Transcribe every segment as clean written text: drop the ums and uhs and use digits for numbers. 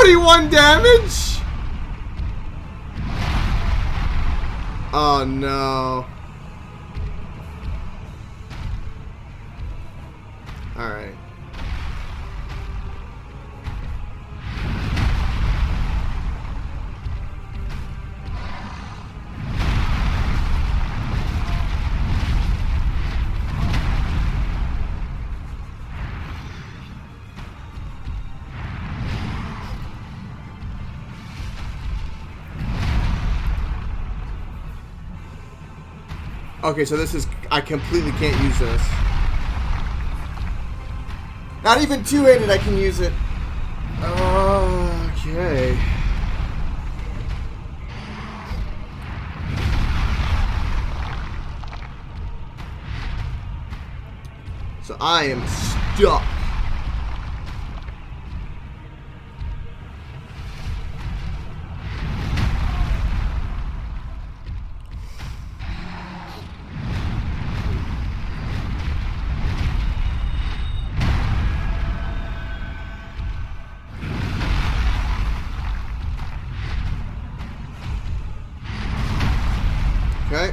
41 damage? Oh no. Alright. Okay, so this is... I completely can't use this. Not even two-handed I can use it. Okay. So I am stuck. Okay.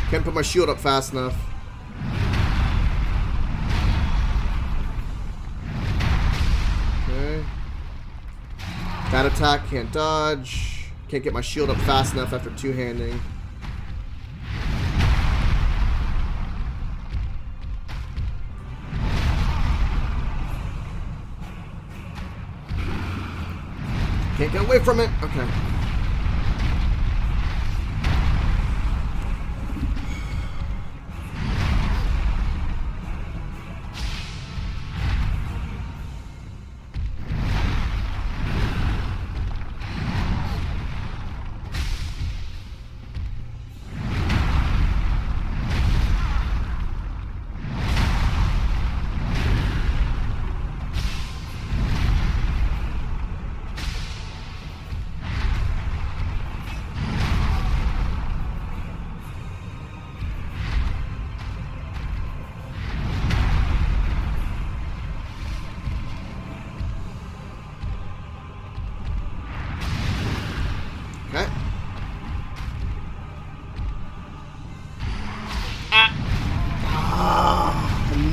Can't put my shield up fast enough. Okay. That attack, can't dodge. Can't get my shield up fast enough after two-handing. Can't get away from it. Okay.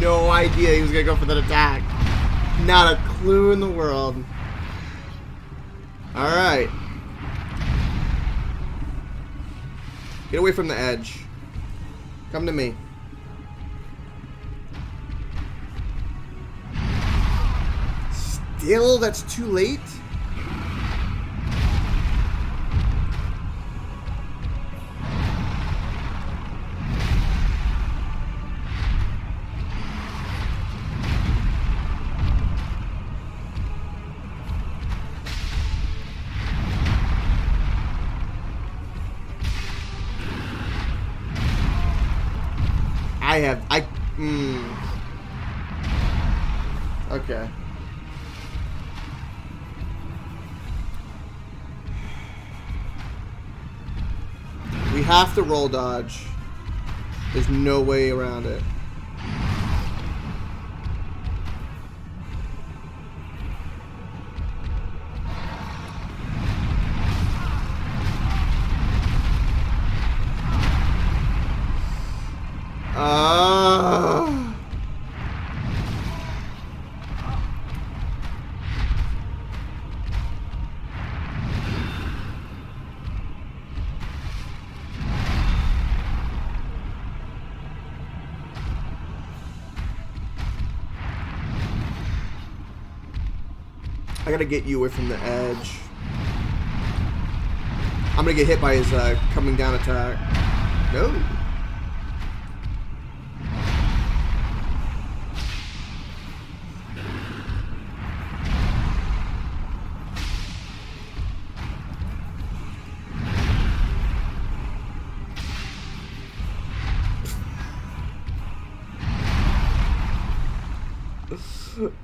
No idea he was gonna go for that attack. Not a clue in the world. Alright. Get away from the edge. Come to me. Still, that's too late? Okay. We have to roll dodge. There's no way around it. I gotta get you away from the edge. I'm gonna get hit by his coming down attack. No.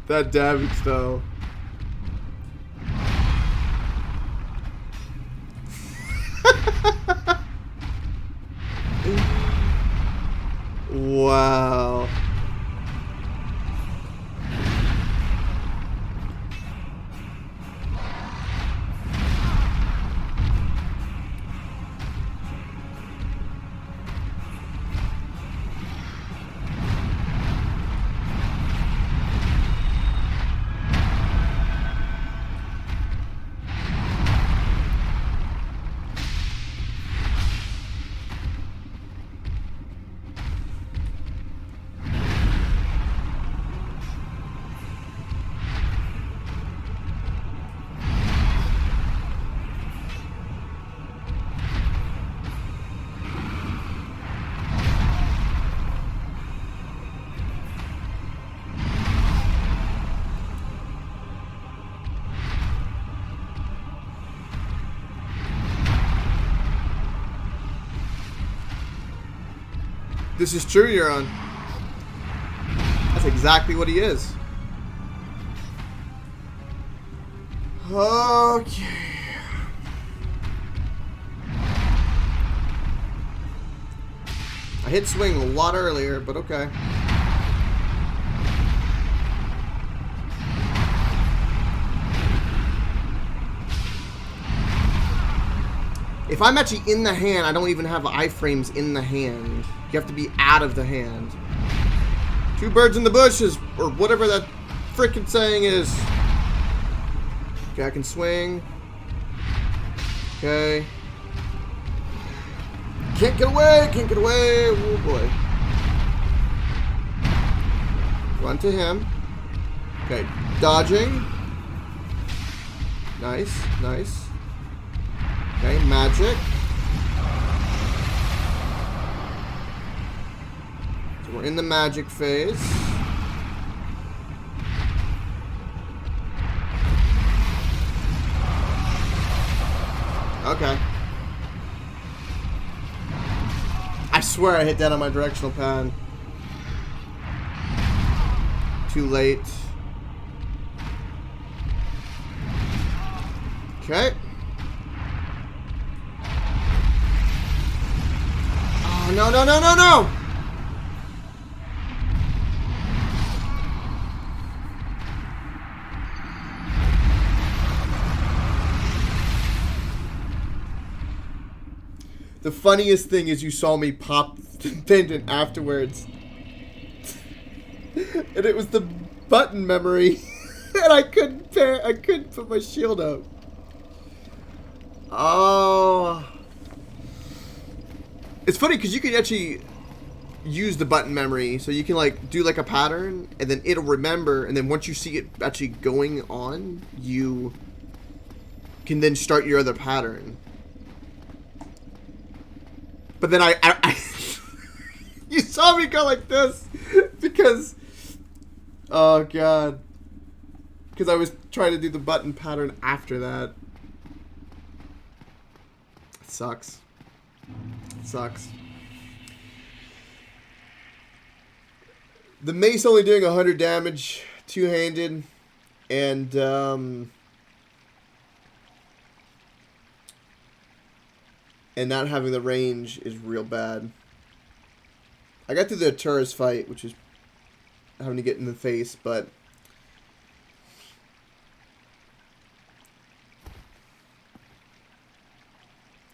That damage though. Wow. This is true, Euron. That's exactly what he is. Okay. I hit swing a lot earlier, but okay. If I'm actually in the hand, I don't even have iframes in the hand. You have to be out of the hand. Two birds in the bushes, or whatever that frickin' saying is. Okay, I can swing. Okay. Can't get away, can't get away. Oh boy. Run to him. Okay, dodging. Nice, nice. Okay, magic. So we're in the magic phase. Okay. I swear I hit that on my directional pad. Too late. Okay. Oh, no, no, no, no, no! The funniest thing is you saw me pop the pendant afterwards. And it was the button memory. And I couldn't put my shield up. Oh. It's funny because you can actually use the button memory. So you can like do like a pattern and then it'll remember. And then once you see it actually going on, you can then start your other pattern. But then I you saw me go like this because, oh god, because I was trying to do the button pattern after that. It sucks. It sucks. The mace only doing 100 damage, two-handed, and not having the range is real bad. I got through the Turris fight, which is having to get in the face, but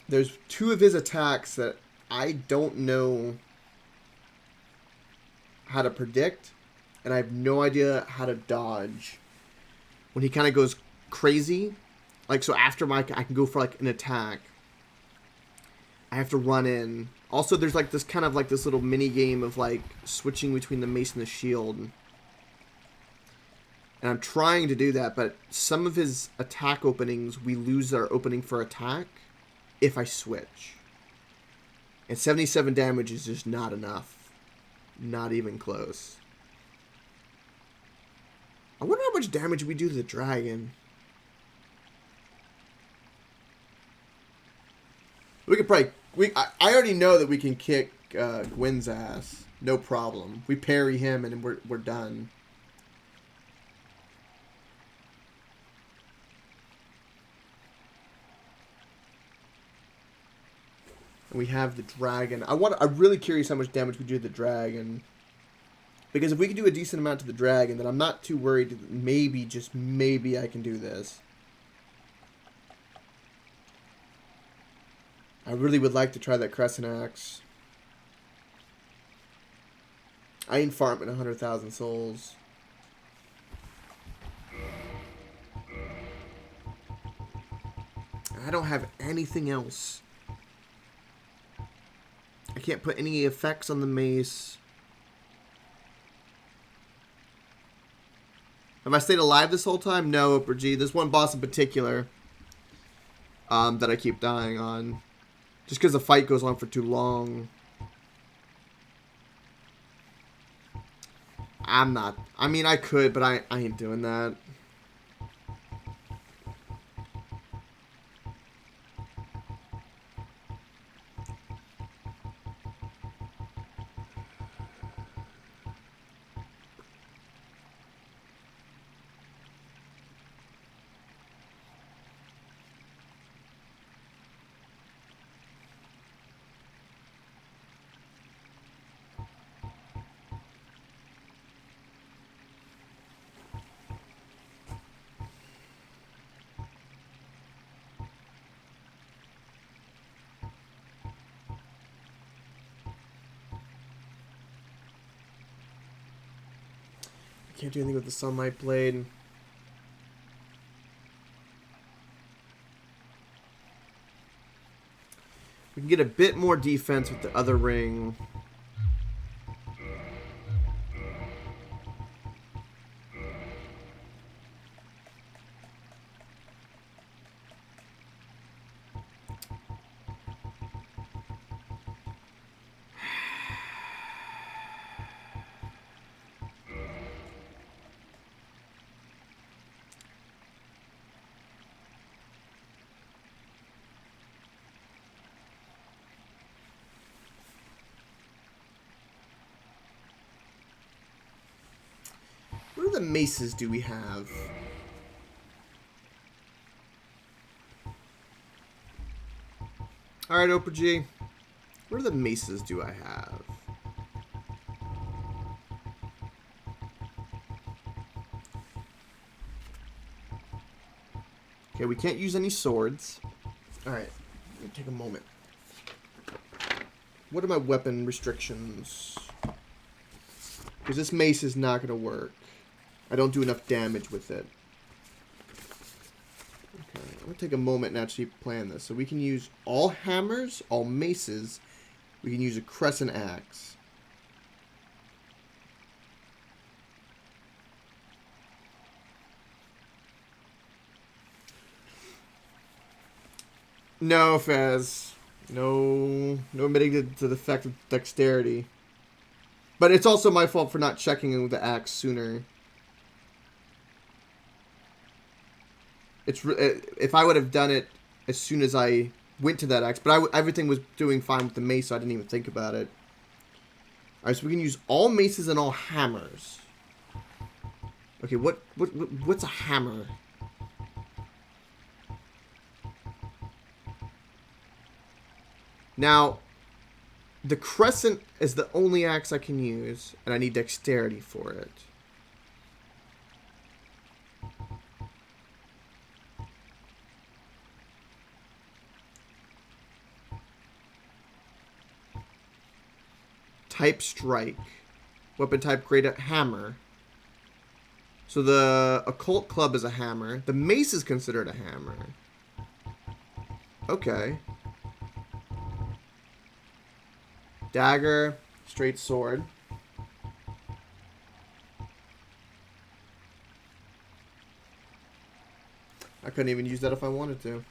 there's two of his attacks that I don't know how to predict, and I have no idea how to dodge. When he kind of goes crazy, like so after I can go for like an attack, I have to run in. Also, there's like this kind of like this little mini game of like switching between the mace and the shield. And I'm trying to do that, but some of his attack openings, we lose our opening for attack if I switch. And 77 damage is just not enough. Not even close. I wonder how much damage we do to the dragon. We could probably... I already know that we can kick Gwyn's ass. No problem. We parry him and we're done. And we have the dragon. I'm really curious how much damage we do to the dragon. Because if we can do a decent amount to the dragon, then I'm not too worried that maybe, just maybe, I can do this. I really would like to try that Crescent Axe. I ain't farming 100,000 souls. I don't have anything else. I can't put any effects on the mace. Have I stayed alive this whole time? No, Upper G. There's one boss in particular that I keep dying on. Just because the fight goes on for too long. I'm not. I mean, I could, but I ain't doing that. Can't do anything with the sunlight blade. We can get a bit more defense with the other ring. What other maces do we have? Alright, Oprah G. What other maces do I have? Okay, we can't use any swords. Alright, let me take a moment. What are my weapon restrictions? Because this mace is not going to work. I don't do enough damage with it. Okay, I'm going to take a moment and actually plan this. So we can use all hammers, all maces. We can use a crescent axe. No, Faz. No admitting to the fact of dexterity. But it's also my fault for not checking with the axe sooner. If I would have done it as soon as I went to that axe, but everything was doing fine with the mace, so I didn't even think about it. All right, so we can use all maces and all hammers. Okay, what's a hammer? Now, the crescent is the only axe I can use, and I need dexterity for it. Type strike. Weapon type great hammer. So the occult club is a hammer. The mace is considered a hammer. Okay. Dagger, straight sword. I couldn't even use that if I wanted to.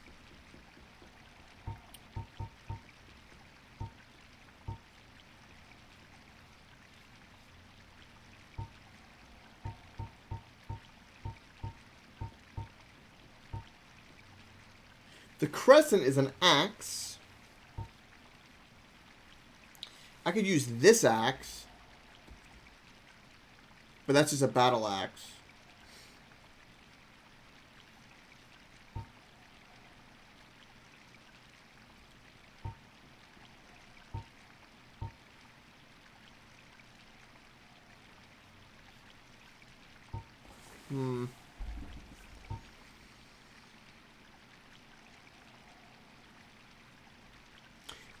The crescent is an axe. I could use this axe, but that's just a battle axe.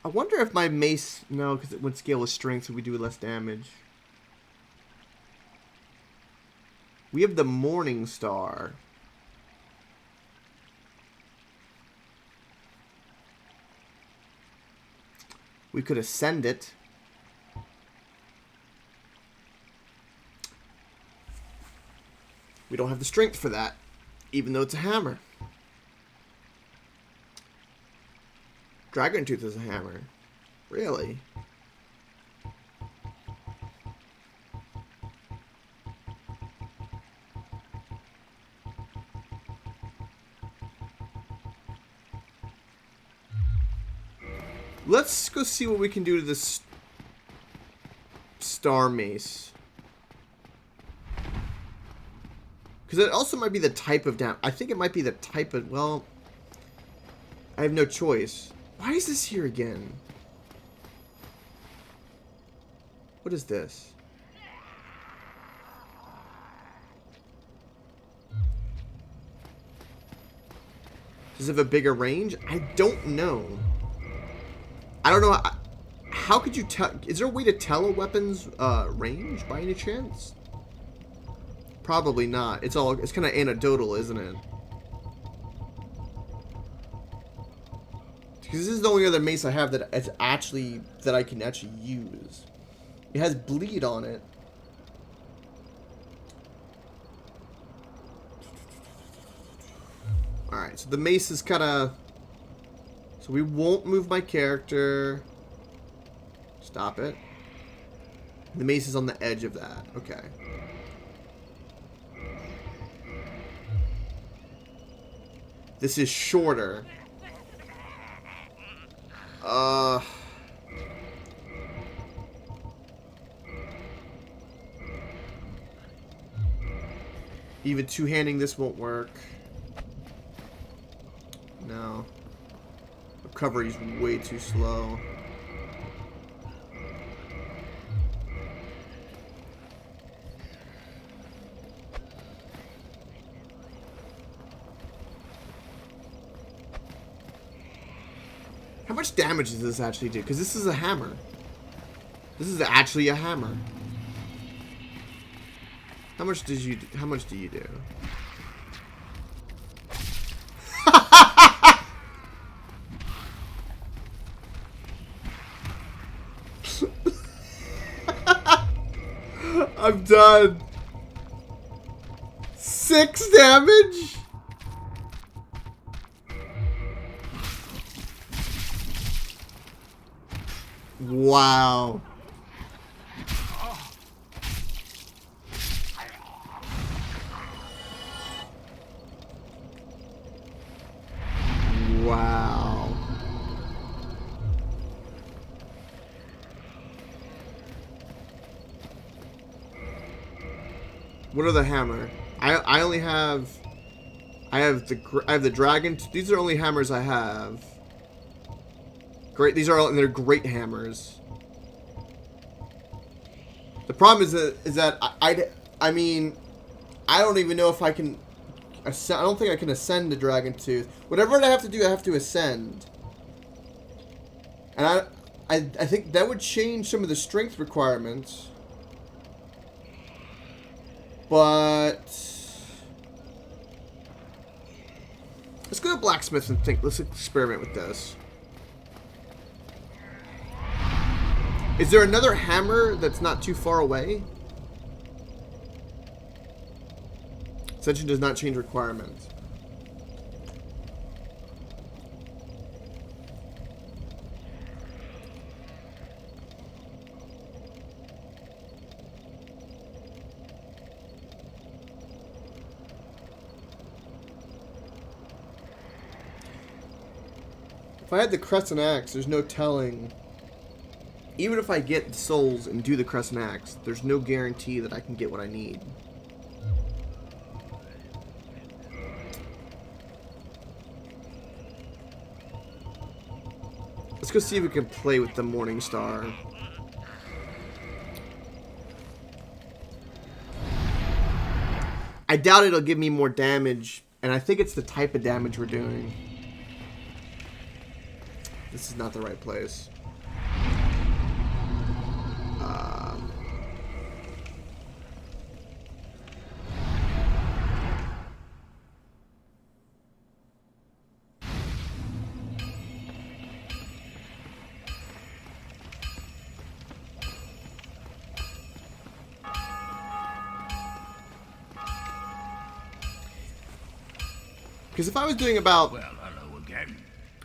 I wonder if my mace... No, because it would scale with strength, so we do less damage. We have the Morning Star. We could ascend it. We don't have the strength for that, even though it's a hammer. Dragon Tooth is a hammer. Really? Let's go see what we can do to this Star Mace. Because it also might be the type of I think it might be the type of... Well, I have no choice. Why is this here again? What is this? Does it have a bigger range? I don't know. I don't know. How could you tell? Is there a way to tell a weapon's range by any chance? Probably not. It's kind of anecdotal, isn't it? Because this is the only other mace I have that I can actually use. It has bleed on it. Alright, so the mace is kind of... So we won't move my character. Stop it. The mace is on the edge of that. Okay. This is shorter. Even two-handing this won't work. No. Recovery's way too slow. How much damage does this actually do? Because this is a hammer. This is actually a hammer. How much do you do? I'm done. 6 damage? Wow. Wow. What are the hammer? I only have... I have the dragon. These are only hammers I have. Great. These are all, and they're great hammers. The problem is that I mean, I don't even know if I can ascend. I don't think I can ascend the dragon tooth. Whatever I have to do, I have to ascend. And I think that would change some of the strength requirements. But let's go to blacksmith and think. Let's experiment with this. Is there another hammer that's not too far away? Ascension does not change requirements. If I had the crescent axe, there's no telling. Even if I get the souls and do the crescent axe, there's no guarantee that I can get what I need. Let's go see if we can play with the Morning Star. I doubt it'll give me more damage, and I think it's the type of damage we're doing. This is not the right place. Because if I was doing about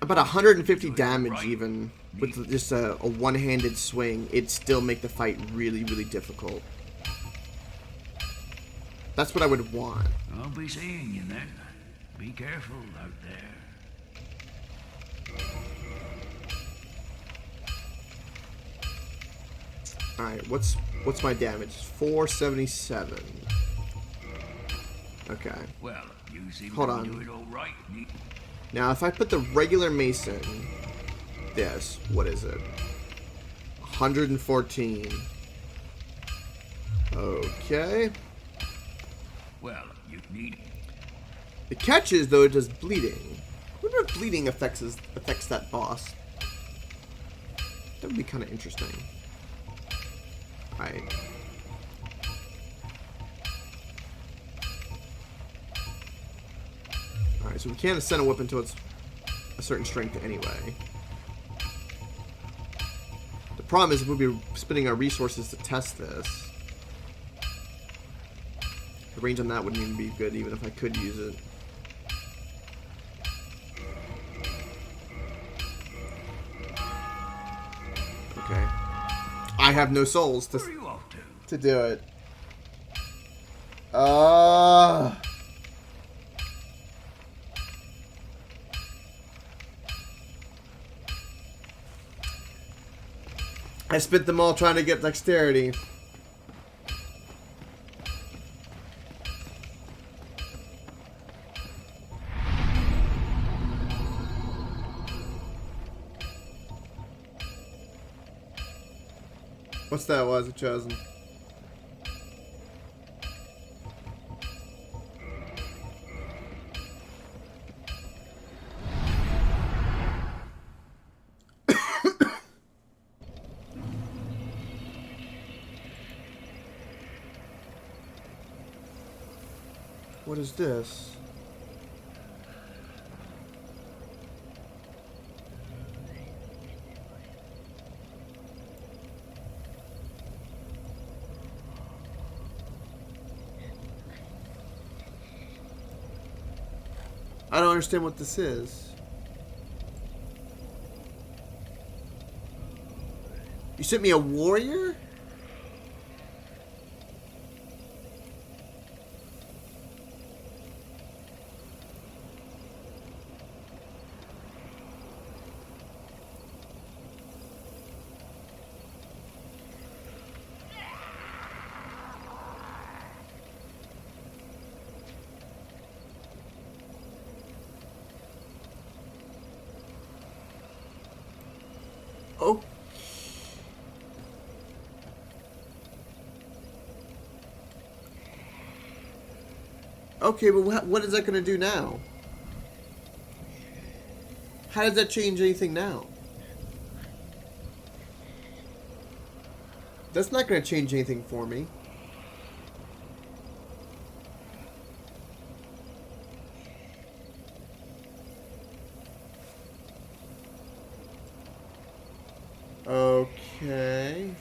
150 damage even with just a one-handed swing, it'd still make the fight really, really difficult. That's what I would want. I'll be seeing you then. Be careful out there. Alright, what's my damage? 477. Okay. Well, you seem Hold to on. do it all right. Now, if I put the regular mace in, this, what is it? 114. Okay. Well, you need. The catch is, though, it does bleeding. I wonder if bleeding affects that boss. That would be kind of interesting. Alright. so we can't ascend a weapon until it's a certain strength anyway. The problem is we'll be spending our resources to test this. The range on that wouldn't even be good, even if I could use it. Okay. I have no souls Where are you off to? to do it. I spent them all trying to get dexterity. What's that? Why is it chosen? What is this? I don't understand what this is. You sent me a warrior? Oh. Okay, but what is that going to do now? How does that change anything now? That's not going to change anything for me. Okay.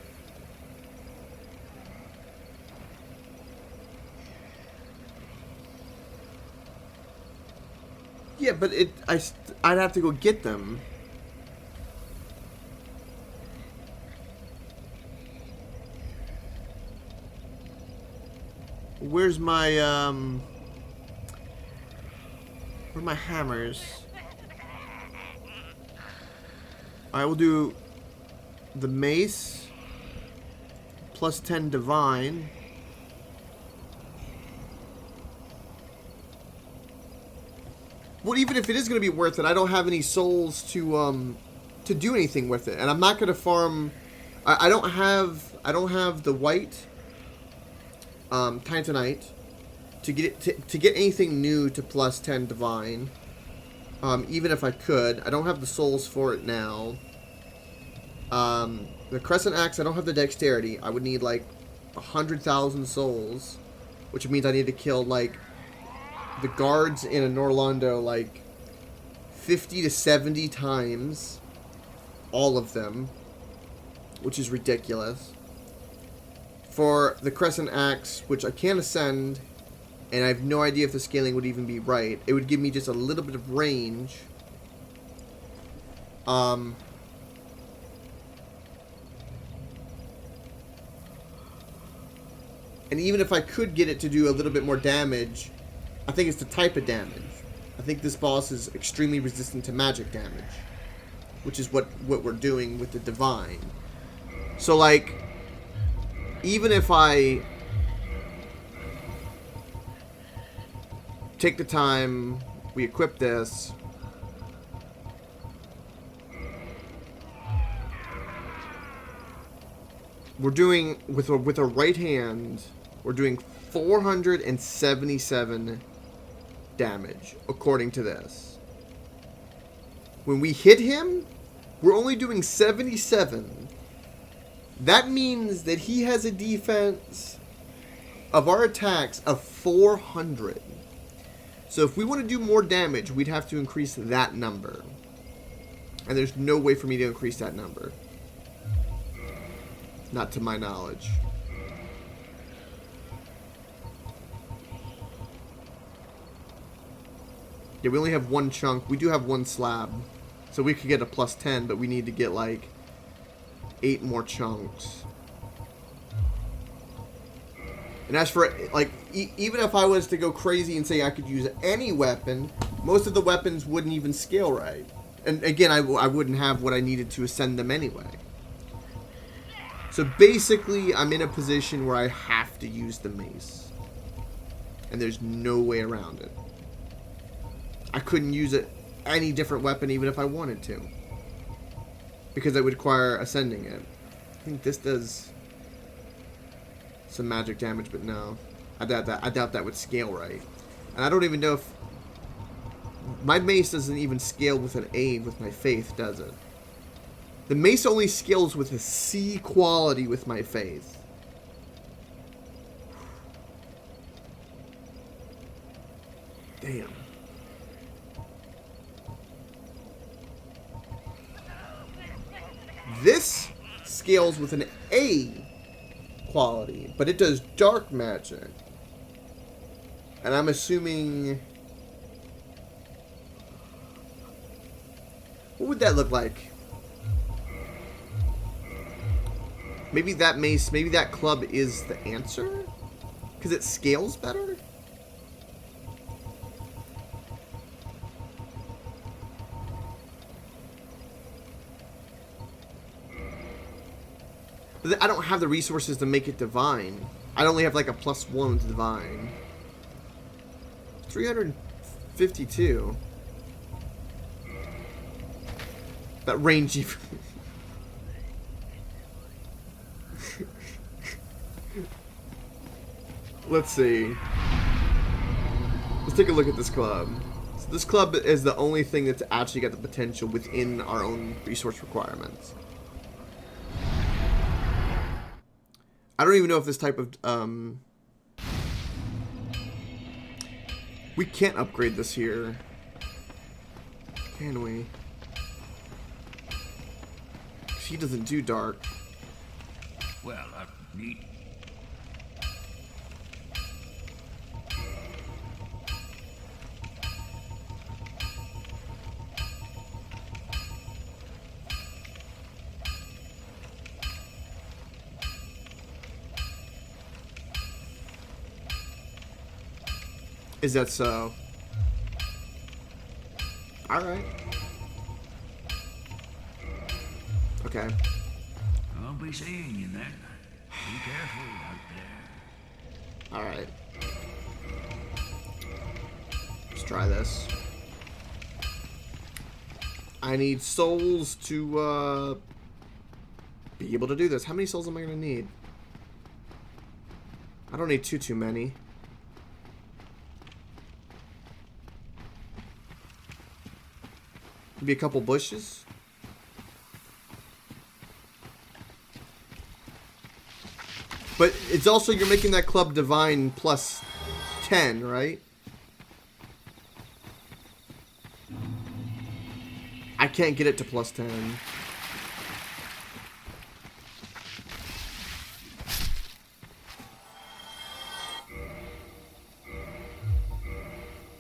Yeah, but I'd have to go get them. Where's my where are my hammers? I will do the mace plus 10 divine. Well, even if it is going to be worth it, I don't have any souls to do anything with it, and I'm not going to farm. I don't have the white titanite to get it to get anything new to plus 10 divine. Even if I could, I don't have the souls for it now. The crescent axe, I don't have the dexterity. I would need like 100,000 souls, which means I need to kill like the guards in a Norlondo like 50 to 70 times, all of them, which is ridiculous. For the crescent axe, which I can't ascend, and I have no idea if the scaling would even be right, it would give me just a little bit of range. And even if I could get it to do a little bit more damage, I think it's the type of damage. I think this boss is extremely resistant to magic damage, which is what we're doing with the divine. So, like, even if I take the time, we equip this, we're doing, with a right hand, we're doing 477 damage, according to this. When we hit him, we're only doing 77. That means that he has a defense of our attacks of 400. So if we want to do more damage, we'd have to increase that number. And there's no way for me to increase that number. Not to my knowledge. Yeah, we only have one chunk. We do have one slab. So we could get a plus 10, but we need to get like 8 more chunks. And as for, like, even if I was to go crazy and say I could use any weapon, most of the weapons wouldn't even scale right. And again, I wouldn't have what I needed to ascend them anyway. So basically, I'm in a position where I have to use the mace. And there's no way around it. I couldn't use any different weapon even if I wanted to. Because it would require ascending it. I think this does some magic damage, but no. I doubt that would scale right. And I don't even know if... My mace doesn't even scale with an A with my faith, does it? The mace only scales with a C quality with my faith. Damn. This scales with an A quality, but it does dark magic. And I'm assuming... What would that look like? Maybe that mace, maybe that club is the answer? Because it scales better? But I don't have the resources to make it divine. I only have like a +1 to divine. 352. That range even... Let's see. Let's take a look at this club. So this club is the only thing that's actually got the potential within our own resource requirements. I don't even know if this type of... We can't upgrade this here. Can we? He doesn't do dark. Well, neat. Is that so? Alright. Okay. I'll be seeing you then. Be careful out there. Alright. Let's try this. I need souls to be able to do this. How many souls am I going to need? I don't need too many. Maybe a couple bushes. But it's also, you're making that club divine plus 10, right? I can't get it to plus 10.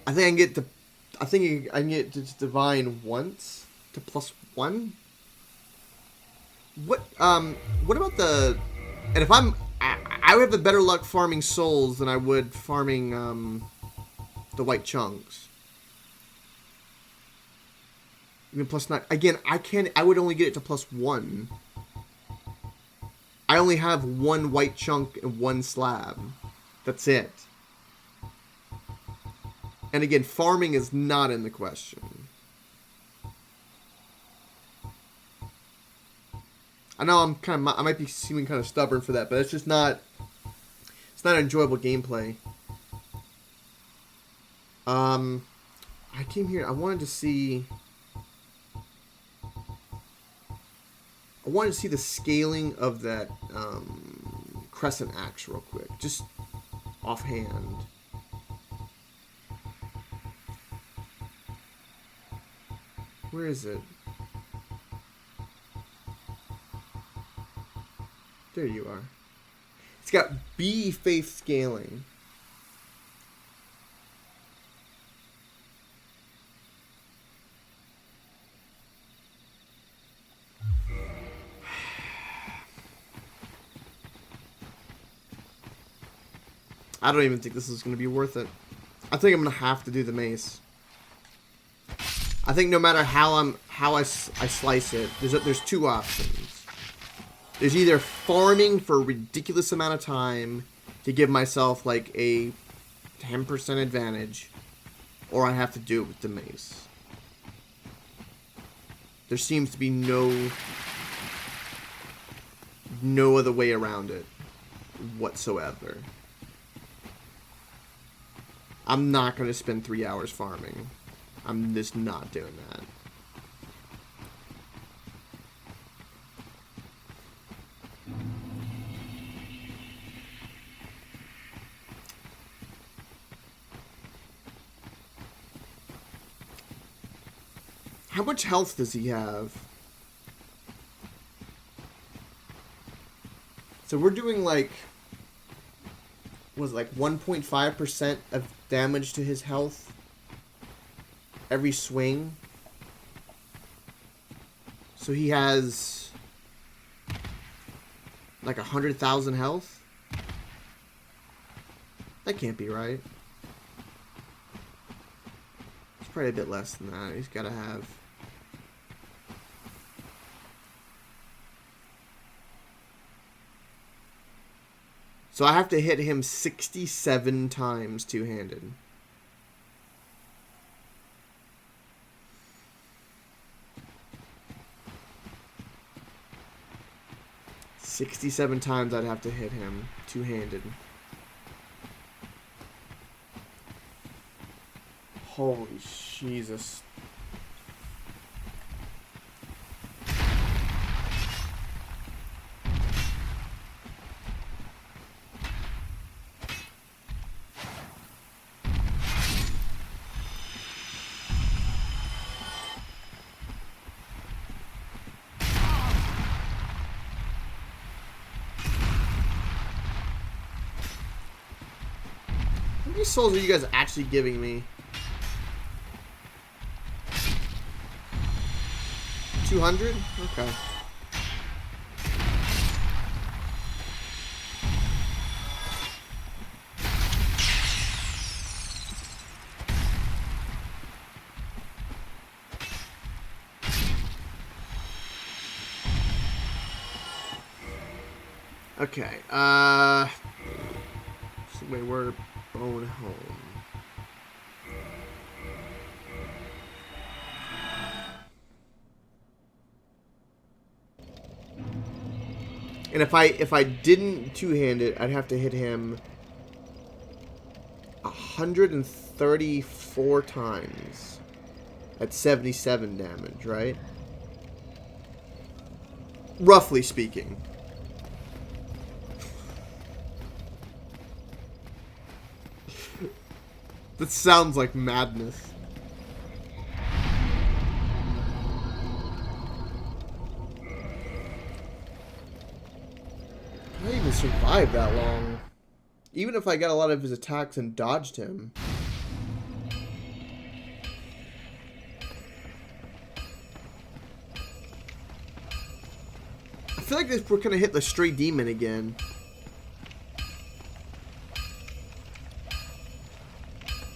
I think I can get to... I think I can get to divine once to +1. What about the... And if I would have the better luck farming souls than I would farming the white chunks. Even +9. Again, I would only get it to +1. I only have one white chunk and one slab. That's it. And again, farming is not in the question. I know I might be seeming kind of stubborn for that, but it's just not... It's not enjoyable gameplay. I came here, I wanted to see... I wanted to see the scaling of that crescent axe real quick. Just offhand. Where is it? There you are. It's got B faith scaling. I don't even think this is going to be worth it. I think I'm going to have to do the mace. I think no matter how I slice it, there's two options. There's either farming for a ridiculous amount of time to give myself like a 10% advantage, or I have to do it with the mace. There seems to be no other way around it whatsoever. I'm not going to spend 3 hours farming. I'm just not doing that. How much health does he have? So we're doing like, was it like 1.5% of damage to his health every swing. So he has like 100,000 health. That can't be right. It's probably a bit less than that. He's got to have. So I have to hit him 67 times two-handed. "67 times I'd have to hit him two-handed. Holy Jesus. How many souls are you guys actually giving me? 200? Okay. Okay, so wait, we're going home. And if I didn't two-hand it, I'd have to hit him 134 times at 77 damage, right? Roughly speaking. That sounds like madness. I didn't even survive that long. Even if I got a lot of his attacks and dodged him. I feel like we're gonna hit the stray demon again.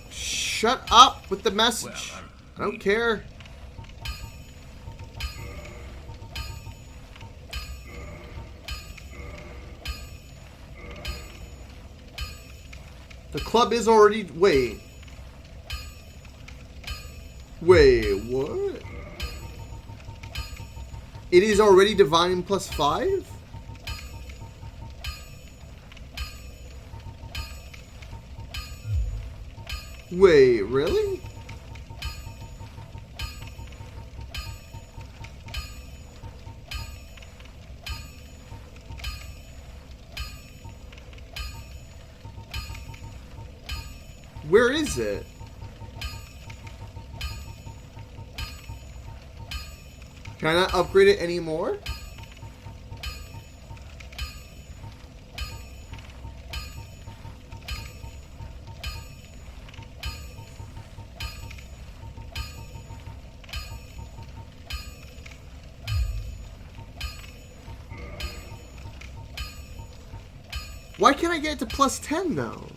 Shut up with the message. I don't care. The club is already... Wait. Wait, what? It is already divine +5? Wait, really? Where is it? Can I not upgrade it anymore? Why can't I get it to plus 10 though?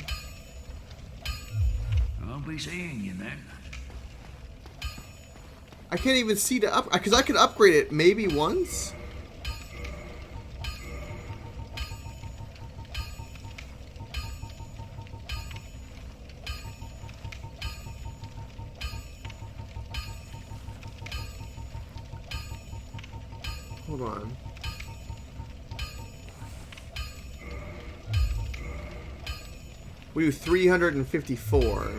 I'll be seeing you then. I can't even see to up, because I could upgrade it maybe once. Hold on. We do 354.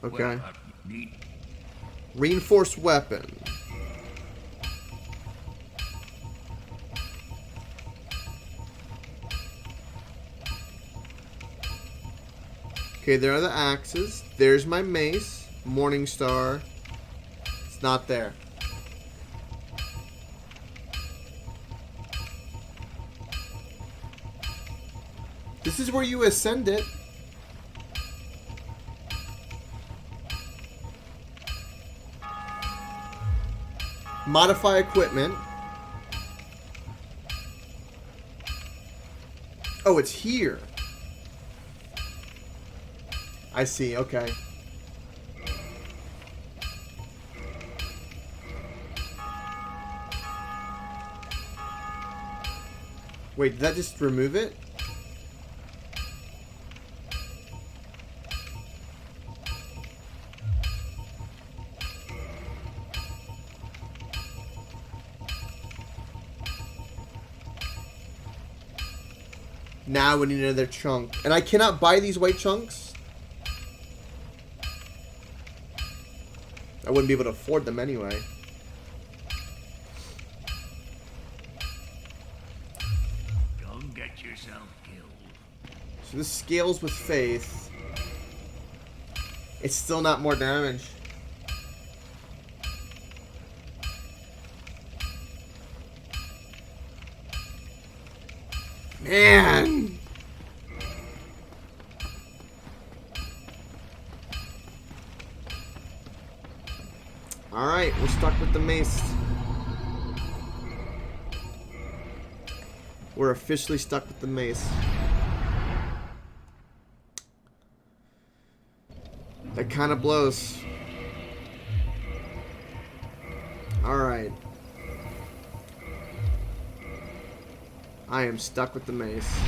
Okay. Well, need Reinforced weapon. Okay, there are the axes. There's my mace. Morning Star. It's not there. This is where you ascend it. Modify equipment. Oh, it's here. I see, okay. Wait, did that just remove it? Now we need another chunk. And I cannot buy these white chunks? I wouldn't be able to afford them anyway. don't get yourself killed. So this scales with faith. It's still not more damage. Man! Alright, we're stuck with the mace. We're officially stuck with the mace. That kind of blows. Alright. I am stuck with the mace.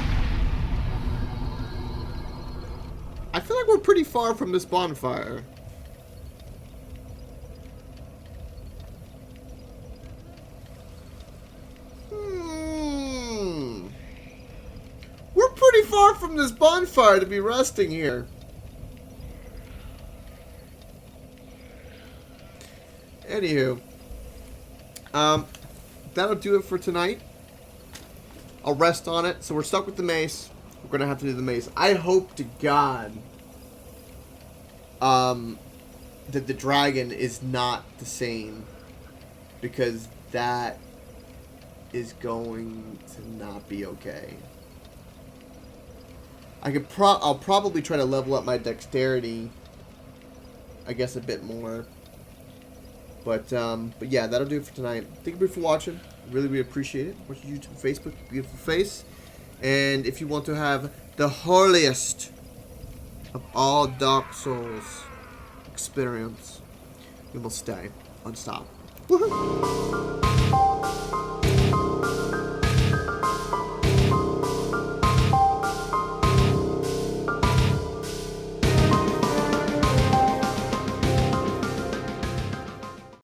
I feel like we're pretty far from this bonfire. We're pretty far from this bonfire to be resting here. Anywho. That'll do it for tonight. I'll rest on it. So we're stuck with the mace. We're going to have to do the mace. I hope to God that the dragon is not the same. Because that is going to not be okay. I'll probably try to level up my dexterity, I guess, a bit more. But yeah, that'll do it for tonight. Thank you for watching. Really appreciate it. Watch YouTube, Facebook, beautiful face. And if you want to have the holiest of all Dark Souls experience, you will stay on stop. Woohoo!